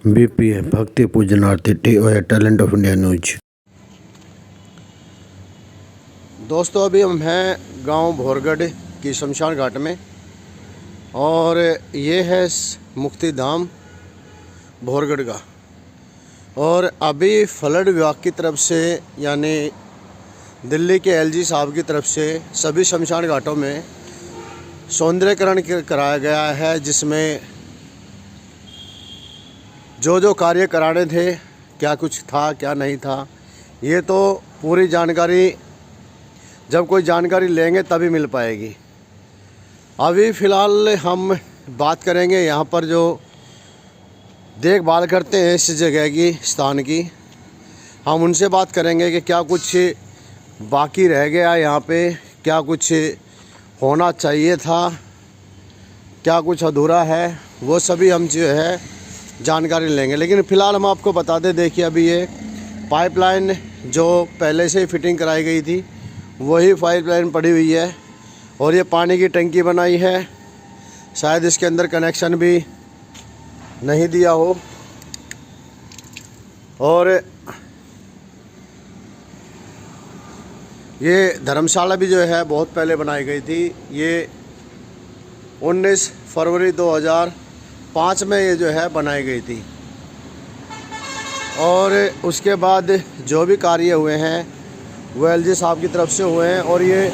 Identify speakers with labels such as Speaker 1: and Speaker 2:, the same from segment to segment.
Speaker 1: BPA भक्ति पूजनार्थी T talent of India news. दोस्तों, अभी हम हैं गांव भोरगढ़ की शमशान घाट में और ये है मुक्ति धाम भोरगढ़ का। और अभी फ्लड विभाग की तरफ से यानी दिल्ली के एलजी साहब की तरफ से सभी शमशान घाटों में सौंदर्यकरण कराया गया है, जिसमें जो कार्य कराने थे, क्या कुछ था क्या नहीं था, ये तो पूरी जानकारी जब कोई जानकारी लेंगे तभी मिल पाएगी। अभी फ़िलहाल हम बात करेंगे यहाँ पर जो देखभाल करते हैं इस जगह की, स्थान की, हम उनसे बात करेंगे कि क्या कुछ बाकी रह गया यहाँ पे, क्या कुछ होना चाहिए था, क्या कुछ अधूरा है, वो सभी हम जो है जानकारी लेंगे। लेकिन फ़िलहाल हम आपको बता दें, देखिए अभी ये पाइपलाइन जो पहले से ही फिटिंग कराई गई थी वही पाइपलाइन पड़ी हुई है और ये पानी की टंकी बनाई है। शायद इसके अंदर कनेक्शन भी नहीं दिया हो। और ये धर्मशाला भी जो है बहुत पहले बनाई गई थी। ये 19 फरवरी 2005 में ये जो है बनाई गई थी। और उसके बाद जो भी कार्य हुए हैं वो एलजी साहब की तरफ से हुए हैं। और ये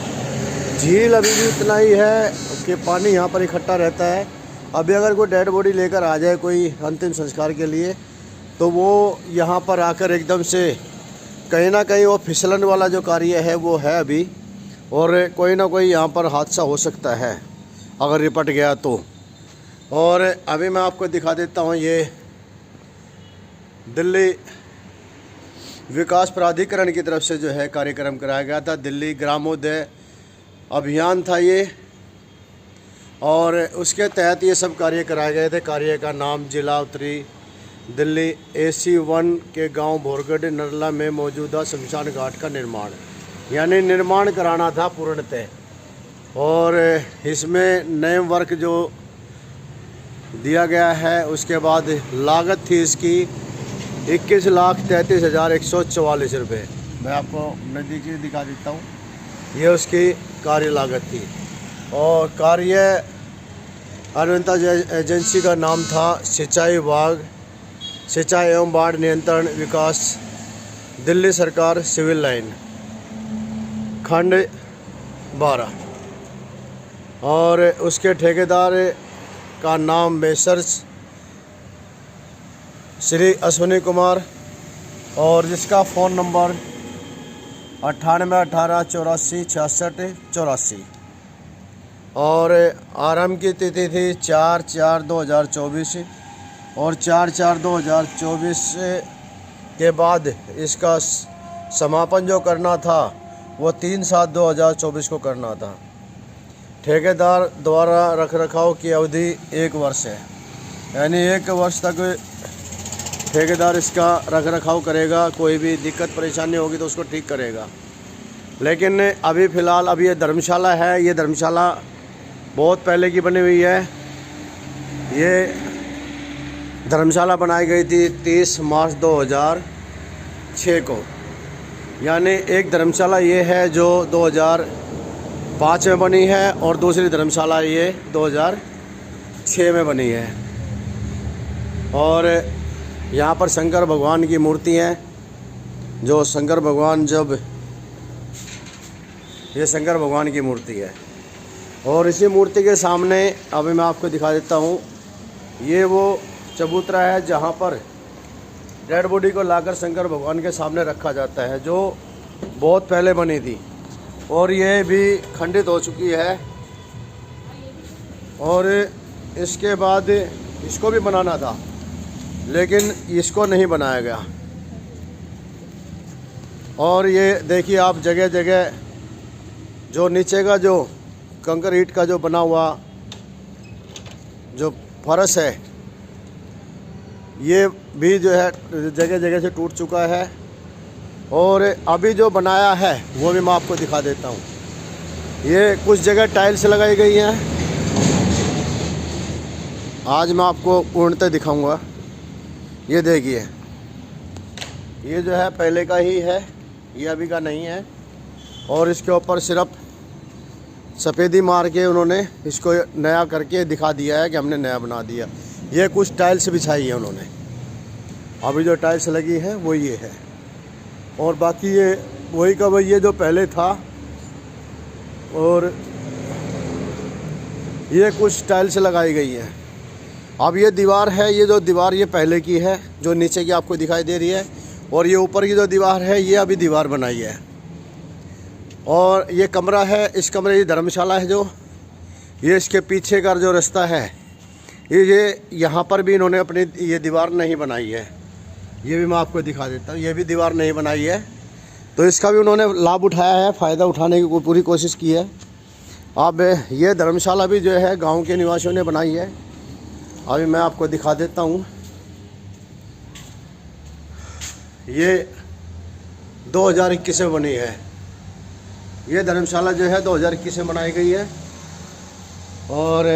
Speaker 1: झील अभी भी इतना ही है कि पानी यहाँ पर इकट्ठा रहता है। अभी अगर कोई डेड बॉडी लेकर आ जाए कोई अंतिम संस्कार के लिए, तो वो यहाँ पर आकर एकदम से कहीं ना कहीं वो फिसलन वाला जो कार्य है वो है अभी, और कोई ना कोई यहाँ पर हादसा हो सकता है अगर रिपट गया तो। और अभी मैं आपको दिखा देता हूँ, ये दिल्ली विकास प्राधिकरण की तरफ से जो है कार्यक्रम कराया गया था। दिल्ली ग्रामोदय अभियान था ये, और उसके तहत ये सब कार्य कराए गए थे। कार्य का नाम जिला उत्तरी दिल्ली AC1 के गांव भोरगढ़ नरला में मौजूदा शमशान घाट का निर्माण, यानी निर्माण कराना था पूर्णतः। और इसमें नए वर्क जो दिया गया है, उसके बाद लागत थी इसकी 21,33,144 रुपये। मैं आपको नज़दीकी दिखा देता हूँ, ये उसकी कार्य लागत थी। और कार्य अभियंता एजेंसी का नाम था सिंचाई विभाग, सिंचाई एवं बाढ़ नियंत्रण विकास, दिल्ली सरकार, सिविल लाइन, खंड 12। और उसके ठेकेदार का नाम मेसर्स श्री अश्विनी कुमार, और जिसका फ़ोन नंबर 9818846684। और आरंभ की तिथि थी 4/4/2024 और 4/4/2024 के बाद इसका समापन जो करना था वो 3/7/2024 को करना था। ठेकेदार द्वारा रखरखाव की अवधि 1 वर्ष है, यानी 1 वर्ष तक ठेकेदार इसका रखरखाव करेगा। कोई भी दिक्कत परेशानी होगी तो उसको ठीक करेगा। लेकिन अभी फ़िलहाल अभी ये धर्मशाला है, ये धर्मशाला बहुत पहले की बनी हुई है। ये धर्मशाला बनाई गई थी 30 मार्च 2006 को, यानी एक धर्मशाला ये है जो 2005 में बनी है और दूसरी धर्मशाला ये 2006 में बनी है। और यहाँ पर शंकर भगवान की मूर्ति है, जो शंकर भगवान ये शंकर भगवान की मूर्ति है। और इसी मूर्ति के सामने अभी मैं आपको दिखा देता हूँ, ये वो चबूतरा है जहाँ पर डेड बॉडी को लाकर शंकर भगवान के सामने रखा जाता है, जो बहुत पहले बनी थी। और ये भी खंडित हो चुकी है। और इसके बाद इसको भी बनाना था, लेकिन इसको नहीं बनाया गया। और ये देखिए आप, जगह जगह जो नीचे का जो कंक्रीट का जो बना हुआ जो फर्श है, ये भी जो है जगह जगह से टूट चुका है। और अभी जो बनाया है वो भी मैं आपको दिखा देता हूँ। ये कुछ जगह टाइल्स लगाई गई हैं, आज मैं आपको पूर्णतः दिखाऊंगा। ये देखिए, ये जो है पहले का ही है, ये अभी का नहीं है। और इसके ऊपर सिर्फ सफ़ेदी मार के उन्होंने इसको नया करके दिखा दिया है कि हमने नया बना दिया। ये कुछ टाइल्स बिछाई है उन्होंने, अभी जो टाइल्स लगी है वो ये है। और बाकी ये वही का वही ये जो पहले था। और ये कुछ टाइल्स लगाई गई हैं। अब ये दीवार है, ये जो दीवार ये पहले की है जो नीचे की आपको दिखाई दे रही है। और ये ऊपर की जो दीवार है ये अभी दीवार बनाई है। और ये कमरा है, इस कमरे की धर्मशाला है जो, ये इसके पीछे का जो रास्ता है ये यहाँ पर भी इन्होंने अपनी ये दीवार नहीं बनाई है। ये भी मैं आपको दिखा देता हूँ, ये भी दीवार नहीं बनाई है। तो इसका भी उन्होंने लाभ उठाया है, फ़ायदा उठाने की पूरी कोशिश की है। अब ये धर्मशाला भी जो है गांव के निवासियों ने बनाई है। अभी मैं आपको दिखा देता हूँ। ये 2021 में बनी है। ये धर्मशाला जो है 2021 में बनाई गई है। और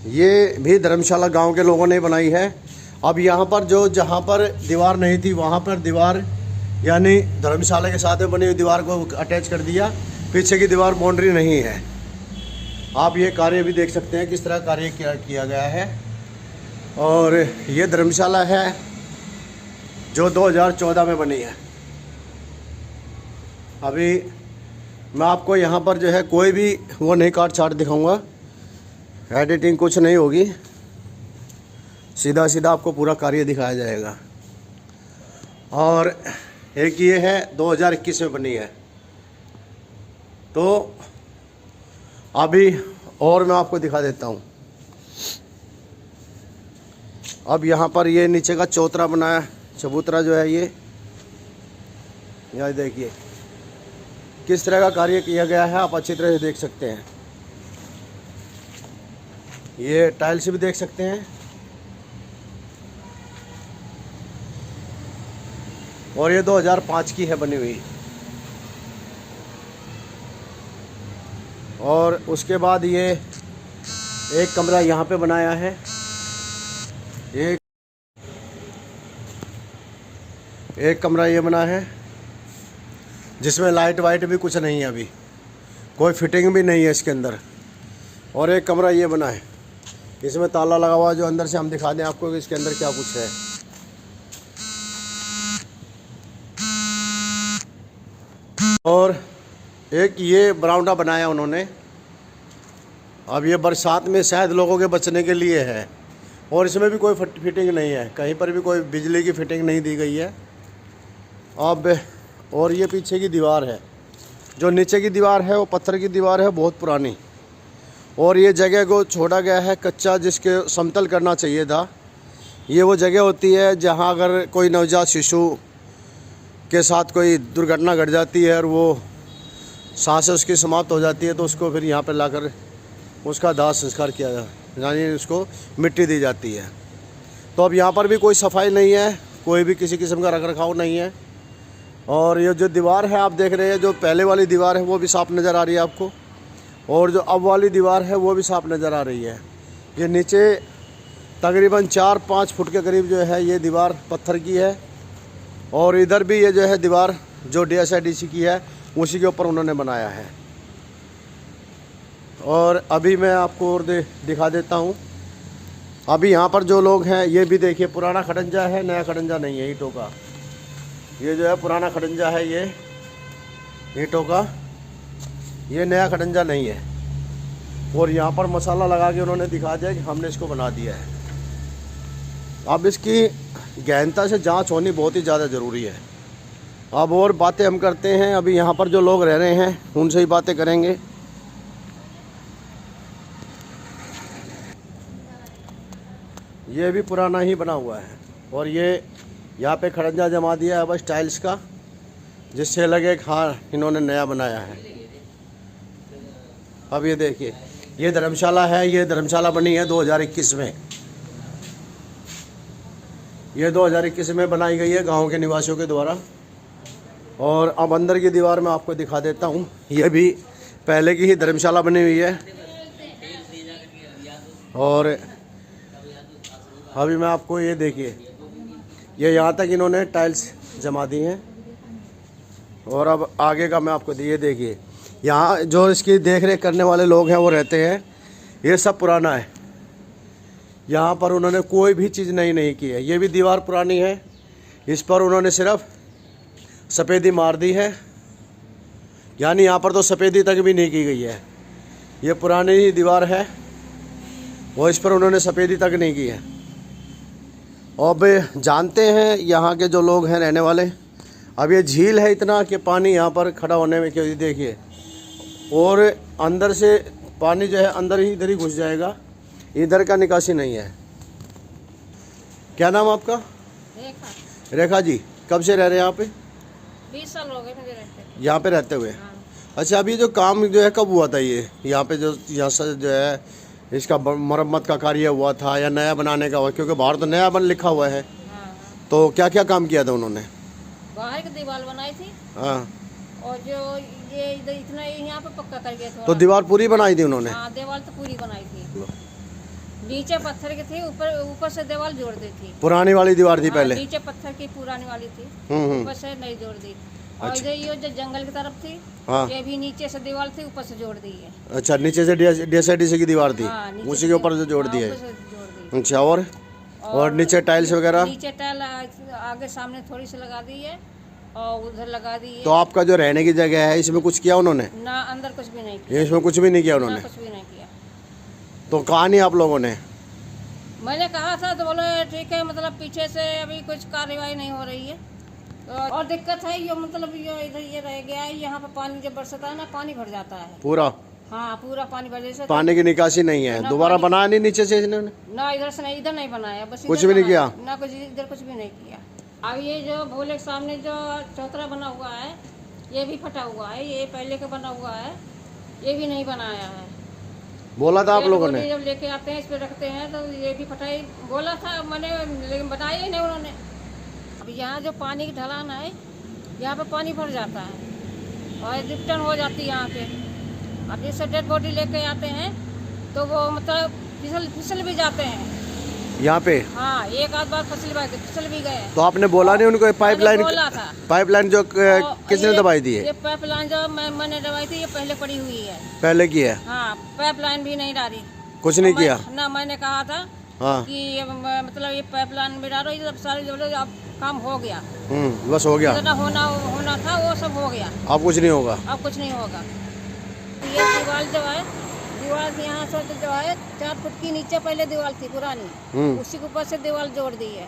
Speaker 1: ये भी धर्मशाला गांव के लोगों ने बनाई है। अब यहाँ पर जो जहाँ पर दीवार नहीं थी वहाँ पर दीवार यानी धर्मशाला के साथ में बनी हुई दीवार को अटैच कर दिया। पीछे की दीवार बाउंड्री नहीं है। आप ये कार्य भी देख सकते हैं किस तरह कार्य किया गया है। और ये धर्मशाला है जो 2014 में बनी है। अभी मैं आपको यहाँ पर जो है कोई भी वो नहीं काट छाट दिखाऊंगा, एडिटिंग कुछ नहीं होगी, सीधा सीधा आपको पूरा कार्य दिखाया जाएगा। और एक ये है 2021 में बनी है। तो अभी और मैं आपको दिखा देता हूँ। अब यहाँ पर ये नीचे का चौतरा बनाया, चबूतरा जो है ये, यहाँ देखिए किस तरह का कार्य किया गया है, आप अच्छी तरह से देख सकते हैं। ये टाइल्स भी देख सकते हैं। और ये 2005 की है बनी हुई। और उसके बाद ये एक कमरा यहाँ पे बनाया है। एक कमरा ये बना है जिसमें लाइट वाइट भी कुछ नहीं है, अभी कोई फिटिंग भी नहीं है इसके अंदर। और एक कमरा ये बना है, इसमें ताला लगा हुआ है, जो अंदर से हम दिखा दें आपको कि इसके अंदर क्या कुछ है। और एक ये बरामदा बनाया उन्होंने। अब ये बरसात में शायद लोगों के बचने के लिए है। और इसमें भी कोई फिटिंग नहीं है, कहीं पर भी कोई बिजली की फिटिंग नहीं दी गई है। अब और ये पीछे की दीवार है, जो नीचे की दीवार है वो पत्थर की दीवार है, बहुत पुरानी। और ये जगह को छोड़ा गया है कच्चा, जिसके समतल करना चाहिए था। ये वो जगह होती है जहाँ अगर कोई नवजात शिशु के साथ कोई दुर्घटना घट जाती है और वो सांसें उसकी समाप्त हो जाती है, तो उसको फिर यहाँ पर लाकर उसका दाह संस्कार किया जाता, यानी उसको मिट्टी दी जाती है। तो अब यहाँ पर भी कोई सफाई नहीं है, कोई भी किसी किस्म का रखरखाव नहीं है। और ये जो दीवार है आप देख रहे हैं, जो पहले वाली दीवार है वो भी साफ नज़र आ रही है आपको, और जो अब वाली दीवार है वो भी साफ नज़र आ रही है। ये नीचे तकरीबन 4-5 फुट के करीब जो है ये दीवार पत्थर की है। और इधर भी ये जो है दीवार जो DSIDC की है उसी के ऊपर उन्होंने बनाया है। और अभी मैं आपको और दिखा देता हूँ। अभी यहाँ पर जो लोग हैं ये भी देखिए, पुराना खड़ंजा है, नया खड़ंजा नहीं है ईंटों का। ये जो है पुराना खड़ंजा है, ये ईंटों का, ये नया खड़ंजा नहीं है। और यहाँ पर मसाला लगा के उन्होंने दिखा दिया कि हमने इसको बना दिया है। अब इसकी गहनता से जांच होनी बहुत ही ज़्यादा ज़रूरी है। अब और बातें हम करते हैं, अभी यहाँ पर जो लोग रह रहे हैं उनसे ही बातें करेंगे। ये भी पुराना ही बना हुआ है। और ये यहाँ पे खड़ंजा जमा दिया है बस टाइल्स का, जिससे लगे कि हाँ इन्होंने नया बनाया है। अब ये देखिए, ये धर्मशाला है, ये धर्मशाला बनी है 2021 में। ये 2021 में बनाई गई है गांव के निवासियों के द्वारा। और अब अंदर की दीवार में आपको दिखा देता हूँ। ये भी पहले की ही धर्मशाला बनी हुई है। और अभी मैं आपको ये देखिए, ये यहाँ तक इन्होंने टाइल्स जमा दी हैं। और अब आगे का मैं आपको ये देखिए, यहाँ जो इसकी देख रेख करने वाले लोग हैं वो रहते हैं। ये सब पुराना है, यहाँ पर उन्होंने कोई भी चीज़ नहीं की है। ये भी दीवार पुरानी है, इस पर उन्होंने सिर्फ सफ़ेदी मार दी है, यानी यहाँ पर तो सफ़ेदी तक भी नहीं की गई है। ये पुरानी ही दीवार है, वो इस पर उन्होंने सफ़ेदी तक नहीं की है। अब जानते हैं यहाँ के जो लोग हैं रहने वाले, अब ये झील है इतना कि पानी यहाँ पर खड़ा होने में, क्यों देखिए, और अंदर से पानी जो है अंदर ही इधर ही घुस जाएगा, इधर का निकासी नहीं है। क्या नाम आपका?
Speaker 2: रेखा।
Speaker 1: रेखा जी, कब से रह रहे हैं यहाँ पे?
Speaker 2: 20 साल हो गए मुझे रहते।
Speaker 1: यहाँ पे रहते हुए?
Speaker 2: हाँ।
Speaker 1: अच्छा, अभी जो काम जो है कब हुआ था ये यहाँ पे, जो यहाँ से जो है इसका मरम्मत का कार्य हुआ था या नया बनाने का हुआ? क्योंकि बाहर तो नया बन लिखा हुआ है।
Speaker 2: हाँ।
Speaker 1: तो क्या क्या काम किया था उन्होंने?
Speaker 2: बाहर की दीवार बनाई थी।
Speaker 1: हाँ।
Speaker 2: और जो ये इधर इतना यहाँ पे पक्का कर गया था।
Speaker 1: तो दीवार पूरी बनाई थी उन्होंने?
Speaker 2: हाँ, दीवार तो पूरी बनाई थी। नीचे पत्थर की थी, ऊपर से दीवार जोड़ दी थी।
Speaker 1: पुरानी वाली दीवार थी?
Speaker 2: हाँ,
Speaker 1: पहले
Speaker 2: नीचे पत्थर की पुरानी वाली थी, ऊपर से नहीं जोड़ दी। और
Speaker 1: अच्छा।
Speaker 2: इधर ये जो जंगल की तरफ थी,
Speaker 1: हाँ।
Speaker 2: ये भी नीचे से दीवार थी, ऊपर से जोड़ दी है।
Speaker 1: अच्छा, नीचे से DSIDC की दीवार थी?
Speaker 2: हाँ, नीचे
Speaker 1: उसी के ऊपर से जोड़ दी है?
Speaker 2: ऊपर से जोड़ दी।
Speaker 1: अच्छा, और नीचे टाइल्स वगैरह?
Speaker 2: नीचे टाइल आगे सामने थोड़ी सी लगा दी है और उधर लगा दी है।
Speaker 1: तो आपका जो रहने की जगह है इसमें कुछ किया उन्होंने?
Speaker 2: ना, अंदर कुछ भी नहीं किया।
Speaker 1: इसमें कुछ भी नहीं किया
Speaker 2: ना,
Speaker 1: उन्होंने?
Speaker 2: कुछ भी नहीं किया।
Speaker 1: तो कहा नहीं आप लोगों ने?
Speaker 2: मैंने कहा था तो बोले ठीक है, मतलब पीछे से अभी कुछ कार्रवाई नहीं हो रही है। और दिक्कत है ये, मतलब ये इधर ये रह गया है, यहाँ पे पानी जब बरसता है ना, पानी भर जाता है
Speaker 1: पूरा?
Speaker 2: हाँ, पूरा पानी भर जाता है।
Speaker 1: पानी की निकासी नहीं है? दोबारा बनाया नहीं नीचे से इन्होंने?
Speaker 2: ना, इधर से नहीं, इधर नहीं बनाया, बस
Speaker 1: कुछ भी नहीं किया?
Speaker 2: ना, कुछ इधर कुछ भी नहीं किया। अब ये जो भोले के सामने जो चौतरा बना हुआ है, ये भी फटा हुआ है, ये पहले का बना हुआ है, ये भी नहीं बनाया है।
Speaker 1: बोला था आप लोगों ने?
Speaker 2: जब लेके आते हैं इस पे रखते हैं तो ये भी फटाई बोला था मैंने, लेकिन बताया ही नहीं उन्होंने। अब यहाँ जो पानी की ढलान है, यहाँ पे पानी भर जाता है और रिटर्न हो जाती है यहाँ पे। अब जैसे डेड बॉडी लेके आते हैं तो वो मतलब फिसल भी जाते हैं
Speaker 1: यहाँ पे।
Speaker 2: हाँ, एक आध बार फिसल भी गए।
Speaker 1: तो आपने बोला नहीं उनको? पाइपलाइन,
Speaker 2: बोला था।
Speaker 1: पाइपलाइन जो किसने दबाई दी है?
Speaker 2: ये पाइपलाइन जो मैंने दबाई थी, ये पहले पड़ी हुई है।
Speaker 1: पहले की है?
Speaker 2: हाँ, पाइपलाइन भी नहीं डाली।
Speaker 1: कुछ नहीं किया?
Speaker 2: ना, मैंने कहा था
Speaker 1: हाँ
Speaker 2: कि ये मतलब ये पाइपलाइन भी डालो, ये सब सारी जरूरत, अब काम हो गया।
Speaker 1: बस हो गया?
Speaker 2: जितना होना था वो सब हो गया।
Speaker 1: अब कुछ नहीं होगा?
Speaker 2: अब कुछ नहीं होगा। ये दीवार जो है, दीवार यहाँ से जो है 4 फुट की नीचे पहले दीवार थी पुरानी, उसी के ऊपर से दीवार जोड़ दी है।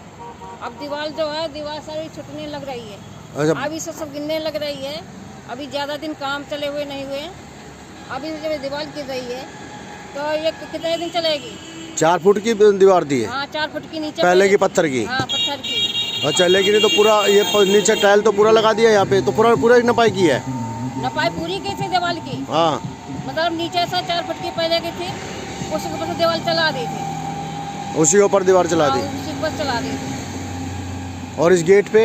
Speaker 2: अब दीवार जो है, दीवार सारी छुटने लग रही है।
Speaker 1: अच्छा।
Speaker 2: अभी से सब गिरने लग रही है। अभी ज़्यादा दिन काम चले हुए नहीं हुए हैं। अभी जब दीवार गिर रही है तो ये कितने दिन चलेगी?
Speaker 1: 4 फुट की दीवार दी है?
Speaker 2: हाँ, 4 फुट की नीचे
Speaker 1: पहले की पत्थर की?
Speaker 2: हाँ, पत्थर की।
Speaker 1: अच्छा, लेकिन ये तो पूरा ये नीचे टाइल तो पूरा लगा दिया यहाँ पे, तो पूरा नपाई की है?
Speaker 2: नपाई पूरी की थी दीवार की।
Speaker 1: हाँ,
Speaker 2: मतलब नीचे से 4 फुट की पहले की थी, उसके ऊपर से दीवार चला दी थी।
Speaker 1: उसी के ऊपर दीवार चला दी?
Speaker 2: उसी ऊपर चला दी थी।
Speaker 1: और इस गेट पे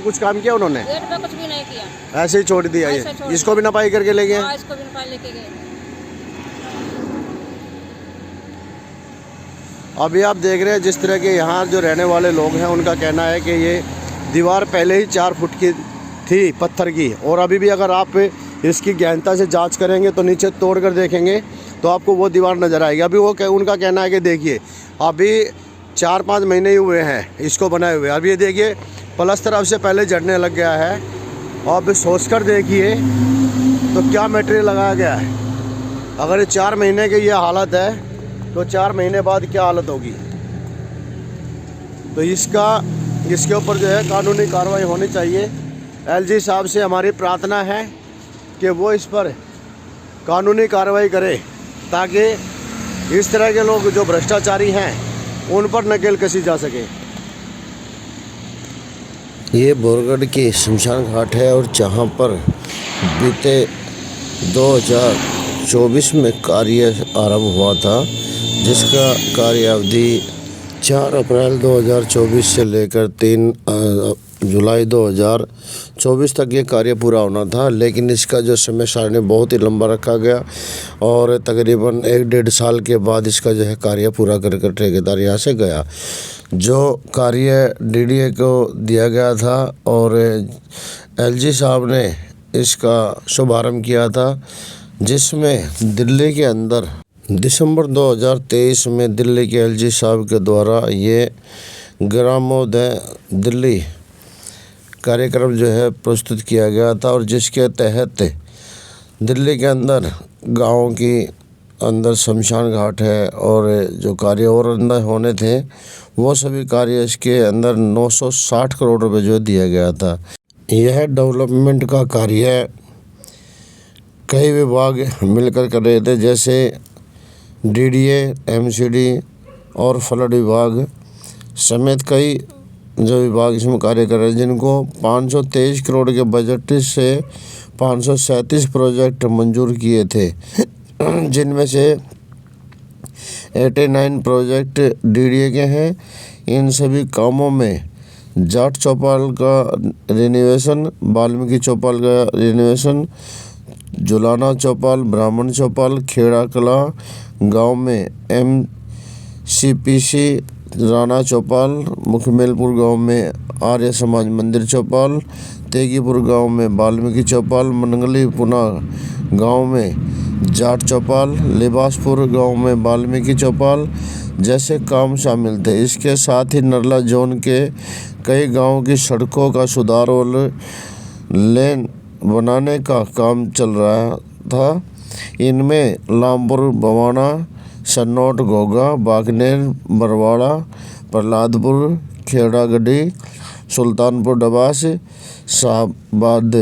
Speaker 1: कुछ काम किया उन्होंने?
Speaker 2: गेट पे कुछ भी नहीं किया,
Speaker 1: ऐसे ही छोड़ दिया?
Speaker 2: ऐसे छोड़
Speaker 1: ये इसको भी नपाई करके ले गए?
Speaker 2: हाँ, इसको भी नपाई लेके गए।
Speaker 1: अभी आप देख रहे हैं जिस तरह के यहाँ जो रहने वाले लोग हैं, उनका कहना है कि ये दीवार पहले ही 4 फुट की थी पत्थर की, और अभी भी अगर आप इसकी गहनता से जांच करेंगे तो नीचे तोड़ कर देखेंगे तो आपको वो दीवार नज़र आएगी। अभी उनका कहना है कि देखिए अभी 4-5 महीने ही हुए हैं इसको बनाए हुए। अभी ये देखिए प्लस्तर अब से पहले जड़ने लग गया है, और अभी सोच कर देखिए तो क्या मटेरियल लगाया गया है। अगर ये 4 महीने की ये हालत है तो 4 महीने बाद क्या हालत होगी। तो इसके ऊपर जो है कानूनी कार्रवाई होनी चाहिए। LG साहब से हमारी प्रार्थना है कि वो इस पर कानूनी कार्रवाई करे, ताकि इस तरह के लोग जो भ्रष्टाचारी हैं उन पर नकेल कसी जा सके।
Speaker 3: ये बोरगढ़ की शमशान घाट है, और जहाँ पर बीते 2024 में कार्य आरंभ हुआ था, जिसका कार्य अवधि 4 अप्रैल 2024 से लेकर 3 जुलाई 2024 तक ये कार्य पूरा होना था, लेकिन इसका जो समय सारणी बहुत ही लंबा रखा गया और तकरीबन 1-1.5 साल के बाद इसका जो है कार्य पूरा कर ठेकेदार यहाँ से गया। जो कार्य डीडीए को दिया गया था और एलजी साहब ने इसका शुभारंभ किया था, जिसमें दिल्ली के अंदर दिसंबर 2023 में दिल्ली के एलजी साहब के द्वारा ये ग्रामोदय दिल्ली कार्यक्रम जो है प्रस्तुत किया गया था, और जिसके तहत दिल्ली के अंदर गाँव की अंदर शमशान घाट है और जो कार्य और अंदर होने थे वो सभी कार्य इसके अंदर 960 करोड़ रुपए जो दिया गया था। यह डेवलपमेंट का कार्य कई विभाग मिलकर कर रहे थे, जैसे डीडीए, एमसीडी और फ्लड विभाग समेत कई जो विभाग इसमें कार्य कर रहे हैं, जिनको 523 करोड़ के बजट से 537 प्रोजेक्ट मंजूर किए थे, जिनमें से 89 प्रोजेक्ट डीडीए के हैं। इन सभी कामों में जाट चौपाल का रिनोवेशन, वाल्मीकि चौपाल का रिनोवेशन, जुलाना चौपाल, ब्राह्मण चौपाल, खेड़ा कला गांव में एमसीपीसी राणा चौपाल, मुखमेलपुर गांव में आर्य समाज मंदिर चौपाल, तेगीपुर गांव में वाल्मीकि चौपाल, मनंगली पुना गांव में जाट चौपाल, लिबासपुर गांव में वाल्मीकि चौपाल जैसे काम शामिल थे। इसके साथ ही नरला जोन के कई गांवों की सड़कों का सुधार और लेन बनाने का काम चल रहा था। इनमें लामपुर, बवाना, सन्नौट, घोगा, बागनेर, बरवाड़ा, प्रहलादपुर, खेड़ागढ़ी, सुल्तानपुर डबास, शाहबाद,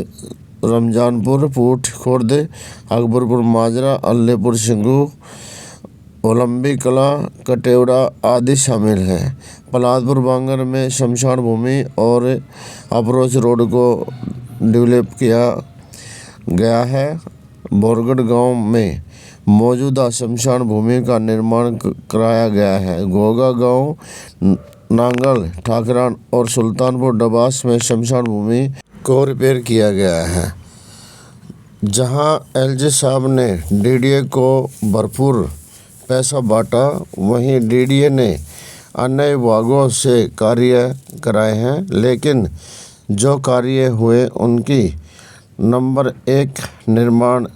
Speaker 3: रमजानपुर, पूठ खुर्द, अकबरपुर माजरा, अल्लेपुर सिंगू, ओलंबी कला, कटेवड़ा आदि शामिल हैं। प्रहलादपुर बांगर में शमशान भूमि और अप्रोच रोड को डेवलप किया गया है। बोरगढ़ गांव में मौजूदा शमशान भूमि का निर्माण कराया गया है। घोगा गांव, नांगल, ठाकरान और सुल्तानपुर डबास में शमशान भूमि को रिपेयर किया गया है। जहां एलजी साहब ने डीडीए को भरपूर पैसा बांटा, वहीं डीडीए ने अन्य विभागों से कार्य कराए हैं, लेकिन जो कार्य हुए उनकी नंबर 1 निर्माण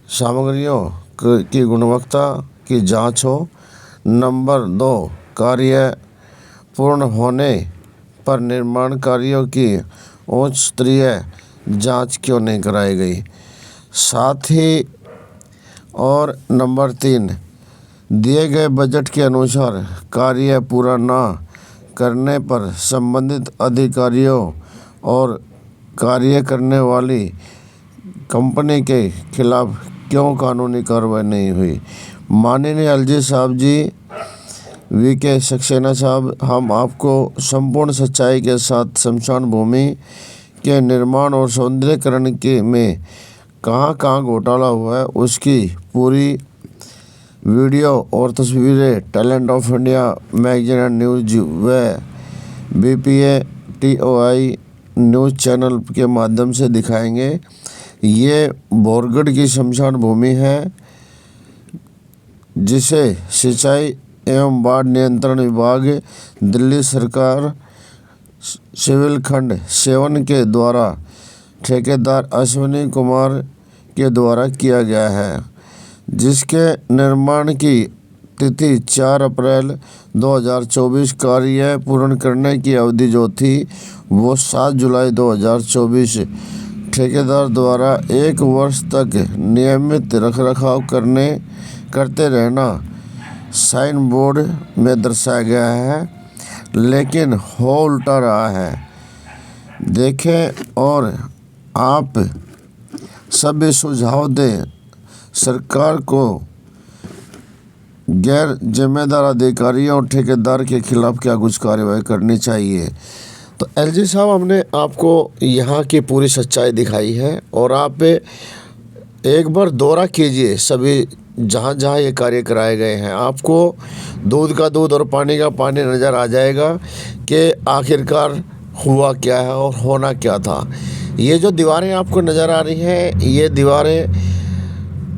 Speaker 3: सामग्रियों की गुणवत्ता की जांच हो, नंबर 2 कार्य पूर्ण होने पर निर्माण कार्यों की उच्च स्तरीय जांच क्यों नहीं कराई गई, साथ ही और नंबर 3 दिए गए बजट के अनुसार कार्य पूरा न करने पर संबंधित अधिकारियों और कार्य करने वाली कंपनी के खिलाफ क्यों कानूनी कार्रवाई नहीं हुई। माननीय एलजी साहब जी, वीके सक्सेना साहब, हम आपको संपूर्ण सच्चाई के साथ शमशान भूमि के निर्माण और सौंदर्यीकरण के में कहाँ घोटाला हुआ है उसकी पूरी वीडियो और तस्वीरें talent of India magazine and news व बीपीए टीओआई न्यूज़ चैनल के माध्यम से दिखाएंगे। ये बोरगढ़ की शमशान भूमि है, जिसे सिंचाई एवं बाढ़ नियंत्रण विभाग, दिल्ली सरकार, सिविल खंड 7 के द्वारा ठेकेदार अश्विनी कुमार के द्वारा किया गया है, जिसके निर्माण की तिथि 4 अप्रैल 2024, कार्य पूर्ण करने की अवधि जो थी वो 7 जुलाई 2024। ठेकेदार द्वारा 1 वर्ष तक नियमित रखरखाव करते रहना साइन बोर्ड में दर्शाया गया है, लेकिन हो उल्टा रहा है। देखें और आप सभी सुझाव दें। सरकार को गैर जिम्मेदार अधिकारियों और ठेकेदार के खिलाफ क्या कुछ कार्रवाई करनी चाहिए। तो एलजी साहब, हमने आपको यहाँ की पूरी सच्चाई दिखाई है, और आप एक बार दौरा कीजिए सभी जहाँ जहाँ ये कार्य कराए गए हैं। आपको दूध का दूध और पानी का पानी नज़र आ जाएगा कि आखिरकार हुआ क्या है और होना क्या था। ये जो दीवारें आपको नज़र आ रही हैं, ये दीवारें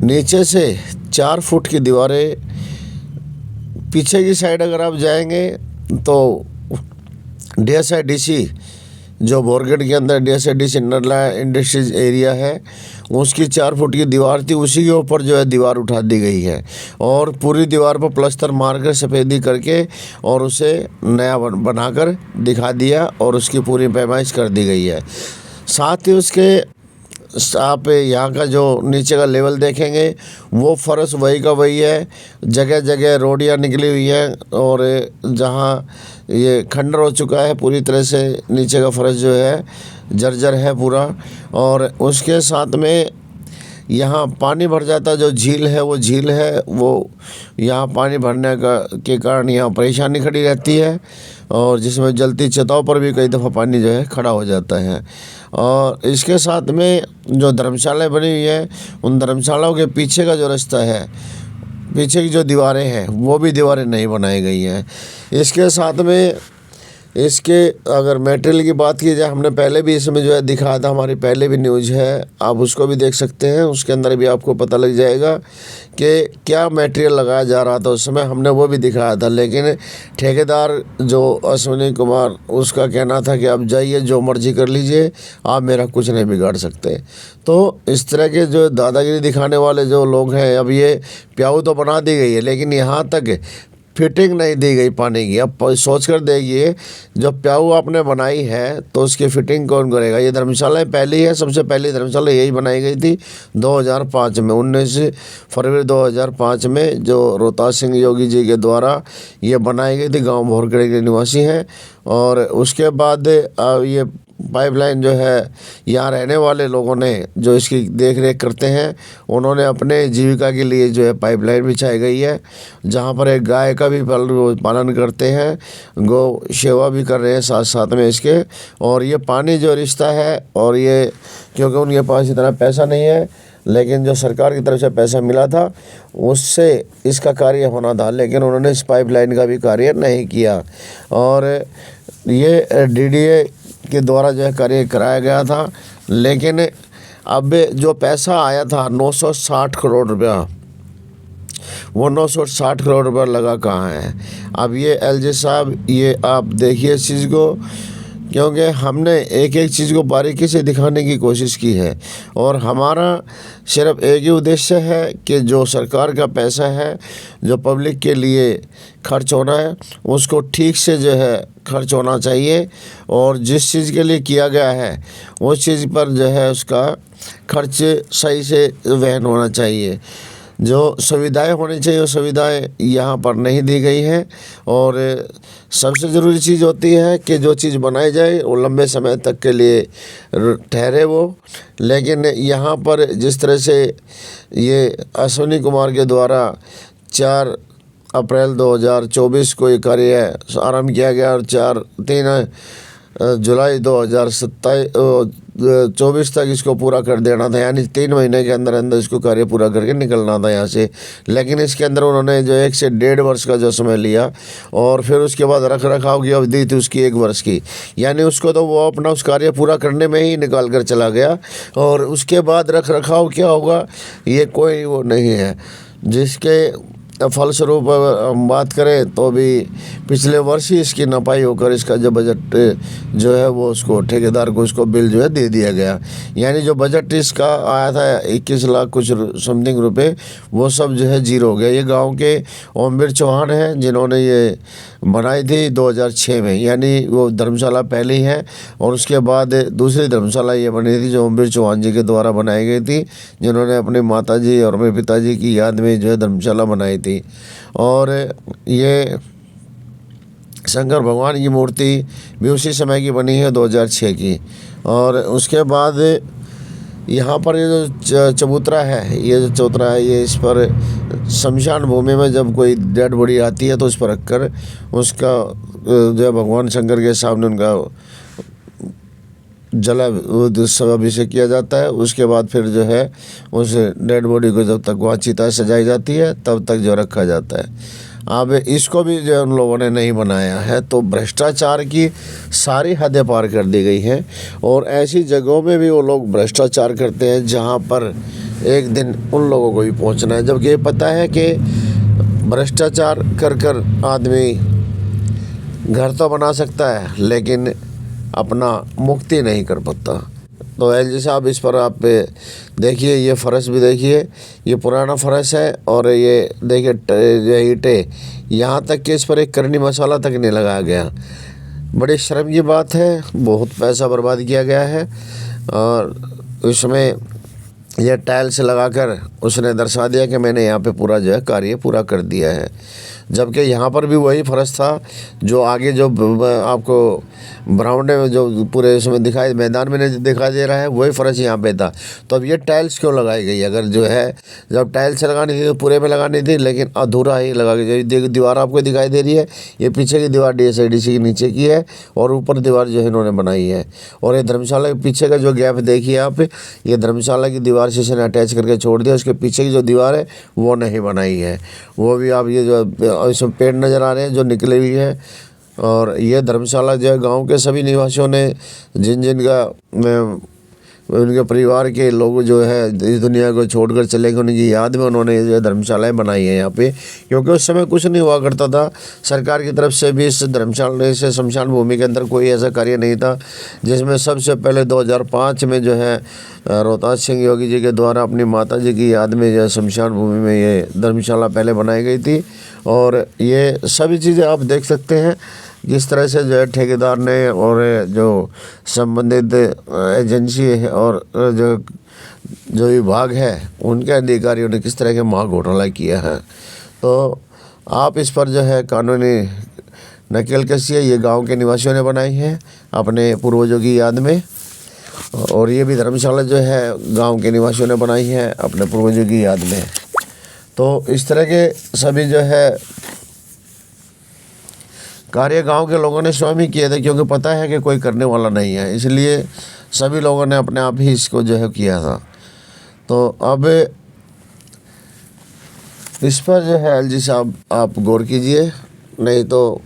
Speaker 3: नीचे से 4 फुट की दीवारें, पीछे की साइड अगर आप जाएंगे तो DSIDC जो बोरगढ़ के अंदर DSIDC नरला इंडस्ट्रीज एरिया है, उसकी 4 फुट की दीवार थी, उसी के ऊपर जो है दीवार उठा दी गई है और पूरी दीवार पर प्लास्टर मारकर सफ़ेदी करके और उसे नया बनाकर दिखा दिया और उसकी पूरी पैमाइश कर दी गई है। साथ ही उसके आप यहाँ का जो नीचे का लेवल देखेंगे वो फर्श वही का वही है, जगह जगह रोडियाँ निकली हुई हैं और जहाँ ये खंडर हो चुका है पूरी तरह से, नीचे का फर्श जो है जर्जर है पूरा। और उसके साथ में यहाँ पानी भर जाता, जो झील है वो झील है, वो यहाँ पानी भरने के कारण यहाँ परेशानी खड़ी रहती है और जिसमें जलती चताओं पर भी कई दफ़ा पानी जो है खड़ा हो जाता है। और इसके साथ में जो धर्मशालाएँ बनी हुई हैं, उन धर्मशालाओं के पीछे का जो रास्ता है, पीछे की जो दीवारें हैं वो भी दीवारें नहीं बनाई गई हैं। इसके साथ में इसके अगर मटेरियल की बात की जाए, हमने पहले भी इसमें जो है दिखाया था, हमारी पहले भी न्यूज़ है, आप उसको भी देख सकते हैं, उसके अंदर भी आपको पता लग जाएगा कि क्या मटेरियल लगाया जा रहा था उस समय, हमने वो भी दिखाया था। लेकिन ठेकेदार जो अश्विनी कुमार, उसका कहना था कि आप जाइए जो मर्जी कर लीजिए, आप मेरा कुछ नहीं बिगाड़ सकते। तो इस तरह के जो दादागिरी दिखाने वाले जो लोग हैं, अब ये प्याऊ तो बना दी गई है लेकिन यहाँ तक फिटिंग नहीं दी गई पानी की। अब सोच कर देखिए, जब प्याऊ आपने बनाई है तो उसकी फिटिंग कौन करेगा। ये धर्मशाला पहली है, सबसे पहली धर्मशाला यही बनाई गई थी 2005 में, 19 फरवरी 2005 में, जो रोहतास सिंह योगी जी के द्वारा ये बनाई गई थी। गांव भोरगढ़ के निवासी हैं। और उसके बाद ये पाइपलाइन जो है, यहाँ रहने वाले लोगों ने जो इसकी देख रेख करते हैं, उन्होंने अपने जीविका के लिए जो है पाइपलाइन बिछाई गई है, जहाँ पर एक गाय का भी पालन करते हैं, गौ सेवा भी कर रहे हैं साथ साथ में इसके। और ये पानी जो रिश्ता है, और ये क्योंकि उनके पास इतना पैसा नहीं है, लेकिन जो सरकार की तरफ से पैसा मिला था उससे इसका कार्य होना था, लेकिन उन्होंने इस पाइपलाइन का भी कार्य नहीं किया। और ये DDA के द्वारा जो है कार्य कराया गया था। लेकिन अब जो पैसा आया था 960 करोड़ रुपया, वो 960 करोड़ रुपया लगा कहाँ है। अब ये LG साहब, ये आप देखिए इस चीज़ को, क्योंकि हमने एक एक चीज़ को बारीकी से दिखाने की कोशिश की है और हमारा सिर्फ एक ही उद्देश्य है कि जो सरकार का पैसा है, जो पब्लिक के लिए खर्च होना है, उसको ठीक से जो है खर्च होना चाहिए और जिस चीज़ के लिए किया गया है उस चीज़ पर जो है उसका खर्च सही से वहन होना चाहिए। जो सुविधाएं होनी चाहिए वो सुविधाएं यहाँ पर नहीं दी गई हैं। और सबसे ज़रूरी चीज़ होती है कि जो चीज़ बनाई जाए वो लंबे समय तक के लिए ठहरे वो। लेकिन यहाँ पर जिस तरह से ये अश्विनी कुमार के द्वारा 4 अप्रैल 2024 को ये कार्य आरंभ किया गया और 3 जुलाई 2024 तक इसको पूरा कर देना था, यानी 3 महीने के अंदर अंदर इसको कार्य पूरा करके निकलना था यहाँ से। लेकिन इसके अंदर उन्होंने जो 1 से 1.5 वर्ष का जो समय लिया और फिर उसके बाद रख रखाव की अवधि थी उसकी 1 वर्ष की, यानी उसको तो वो अपना उस कार्य पूरा करने में ही निकाल कर चला गया। और उसके बाद रख रखाव क्या होगा ये कोई वो नहीं है। जिसके फलस्वरूप हम बात करें तो भी पिछले वर्ष ही इसकी नपाई होकर इसका जो बजट जो है वो उसको ठेकेदार को इसको बिल जो है दे दिया गया। यानी जो बजट इसका आया था 21 लाख कुछ समथिंग रुपए, वो सब जो है जीरो हो गया। ये गांव के ओमवीर चौहान हैं जिन्होंने ये बनाई थी 2006 में, यानी वो धर्मशाला पहली है और उसके बाद दूसरी धर्मशाला ये बनी थी जो ओमवीर चौहान जी के द्वारा बनाई गई थी, जिन्होंने अपने माताजी और मेरे पिताजी की याद में जो है धर्मशाला बनाई थी। और ये शंकर भगवान की मूर्ति भी उसी समय की बनी है 2006 की। और उसके बाद यहाँ पर ये जो चबूतरा है, ये जो चबूतरा है, ये इस पर शमशान भूमि में जब कोई डेड बॉडी आती है तो उस पर रखकर उसका जो है भगवान शंकर के सामने उनका अभिषेक किया जाता है। उसके बाद फिर जो है उस डेड बॉडी को जब तक वहाँ चिता सजाई जाती है तब तक जो रखा जाता है। अब इसको भी जो उन लोगों ने नहीं बनाया है, तो भ्रष्टाचार की सारी हदें पार कर दी गई हैं। और ऐसी जगहों में भी वो लोग भ्रष्टाचार करते हैं जहाँ पर एक दिन उन लोगों को भी पहुँचना है, जबकि ये पता है कि भ्रष्टाचार कर कर आदमी घर तो बना सकता है लेकिन अपना मुक्ति नहीं कर पाता। तो एलजी साहब, इस पर आप देखिए, ये फर्श भी देखिए, ये पुराना फर्श है और ये देखिए ये ईंटें, यहाँ तक कि इस पर एक करनी मसाला तक नहीं लगाया गया। बड़ी शर्म की बात है, बहुत पैसा बर्बाद किया गया है। और इसमें यह टाइल्स लगाकर उसने दर्शा दिया कि मैंने यहाँ पे पूरा जो है कार्य पूरा कर दिया है, जबकि यहाँ पर भी वही फर्श था जो आगे जो आपको बरामदे में जो पूरे उसमें दिखाई मैदान में दिखाई दे रहा है, वही फर्श यहाँ पे था। तो अब ये टाइल्स क्यों लगाई गई? अगर जो है जब टाइल्स लगानी थी तो पूरे में लगानी थी, लेकिन अधूरा ही लगा के दीवार आपको दिखाई दे रही है, ये पीछे की दीवार DSIDC के नीचे की है और ऊपर दीवार जो है इन्होंने बनाई है। और ये धर्मशाला के पीछे का जो गैप देखिए आप, ये धर्मशाला की दीवार से इसने अटैच करके छोड़ दिया, उसके पीछे की जो दीवार है वो नहीं बनाई है। वो भी आप ये जो इसमें पेड़ नज़र आ रहे हैं जो निकले हुई है। और ये धर्मशाला जो है गांव के सभी निवासियों ने, जिन का उनके परिवार के लोग जो है इस दुनिया को छोड़कर चले गए, उनकी याद में उन्होंने जो धर्मशालाएँ बनाई हैं यहाँ पे, क्योंकि उस समय कुछ नहीं हुआ करता था। सरकार की तरफ से भी इस धर्मशाला से शमशान भूमि के अंदर कोई ऐसा कार्य नहीं था, जिसमें सबसे पहले 2005 में जो है रोहताज सिंह योगी जी के द्वारा अपनी माता जी की याद में जो शमशान भूमि में ये धर्मशाला पहले बनाई गई थी। और ये सभी चीज़ें आप देख सकते हैं जिस तरह से जो है ठेकेदार ने और जो संबंधित एजेंसी है और जो विभाग है उनके अधिकारियों ने किस तरह के महा घोटाला किया है। तो आप इस पर जो है कानूनी नकेल कसी है, ये गांव के निवासियों ने बनाई है अपने पूर्वजों की याद में। और ये भी धर्मशाला जो है गांव के निवासियों ने बनाई है अपने पूर्वजों की याद में। तो इस तरह के सभी जो है कार्य गांव के लोगों ने स्वयं ही किए थे, क्योंकि पता है कि कोई करने वाला नहीं है, इसलिए सभी लोगों ने अपने आप ही इसको जो है किया था। तो अब इस पर जो है एलजी साहब आप गौर कीजिए, नहीं तो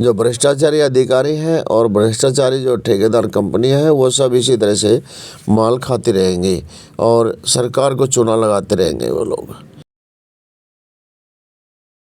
Speaker 3: जो भ्रष्टाचारी अधिकारी हैं और भ्रष्टाचारी जो ठेकेदार कंपनियां हैं वो सब इसी तरह से माल खाते रहेंगे और सरकार को चूना लगाते रहेंगे वो लोग।